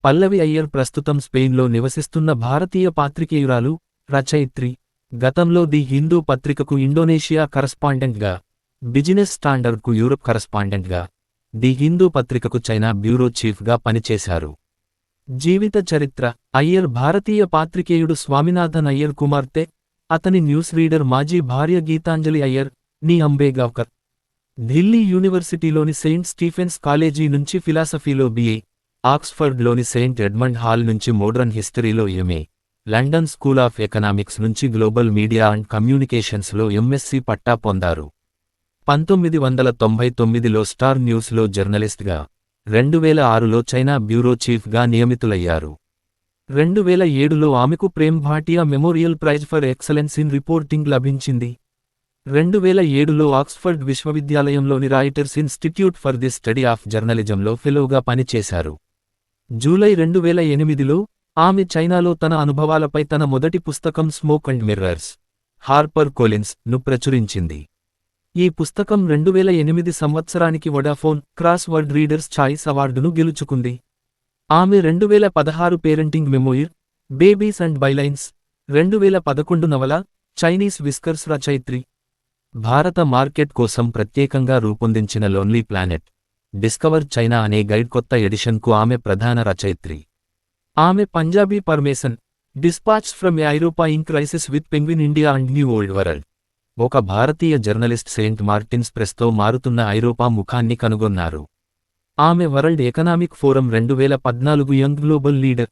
పల్లవి అయ్యర్ ప్రస్తుతం స్పెయిన్లో నివసిస్తున్న భారతీయ పాత్రికేయురాలు, రచయిత్రి. గతంలో ది హిందూ పత్రికకు ఇండోనేషియా కరస్పాండెంట్గా, బిజినెస్ స్టాండర్డ్కు యూరప్ కరస్పాండెంట్గా, ది హిందూ పత్రికకు చైనా బ్యూరో చీఫ్గా పనిచేశారు. జీవిత చరిత్ర. అయ్యర్ భారతీయ పాత్రికేయుడు స్వామినాథన్ అయ్యర్ కుమార్తె. అతని న్యూస్ రీడర్ మాజీ భార్య గీతాంజలి అయ్యర్, నీ అంబేగావ్కర్. ఢిల్లీ యూనివర్సిటీలోని సెయింట్ స్టీఫెన్స్ కాలేజీ నుంచి ఫిలాసఫీలో బీఏ, ఆక్స్ఫర్డ్లోని సెయింట్ ఎడ్మండ్ హాల్ నుంచి మోడర్న్ హిస్టరీలో MA, London school of economics నుంచి గ్లోబల్ మీడియా అండ్ కమ్యూనికేషన్స్లో ఎంఎస్సీ పట్టా పొందారు. 1999లో స్టార్ న్యూస్లో జర్నలిస్ట్గా, 2006లో చైనా బ్యూరో చీఫ్గా నియమితులయ్యారు. 2007లో ఆమెకు Prem Bhatia memorial prize for excellence in reporting లభించింది. 2007లో ఆక్స్ఫర్డ్ విశ్వవిద్యాలయంలోని Reuters institute for the study of జర్నలిజంలో ఫెలోగా పనిచేశారు. జూలై 2008లో ఆమె చైనాలో తన అనుభవాలపై తన మొదటి పుస్తకం smoke and mirrors, Harper Collins ను ప్రచురించింది. ఈ పుస్తకం 2008 సంవత్సరానికి Vodafone cross word readers choice అవార్డును గెలుచుకుంది. ఆమె 2016 పేరెంటింగ్ మెమోయిర్, బేబీస్ అండ్ బైలైన్స్, 2011 నవల చైనీస్ విస్కర్స్ రచయిత్రి. భారత మార్కెట్ కోసం ప్రత్యేకంగా రూపొందించిన లోన్లీ ప్లానెట్, డిస్కవర్ చైనా అనే గైడ్ కొత్త ఎడిషన్కు ఆమె ప్రధాన రచయిత్రి. ఆమె పంజాబీ పర్మేసన్, డిస్పాచ్స్ ఫ్రమ్ ఏ ఐరోపా in crisis with penguin India and new old world. ఒక భారతీయ జర్నలిస్ట్ సెయింట్ మార్టిన్స్ ప్రెస్తో మారుతున్న ఐరోపా ముఖాన్ని కనుగొన్నారు. ఆమె world economic forum 2014 young global leader.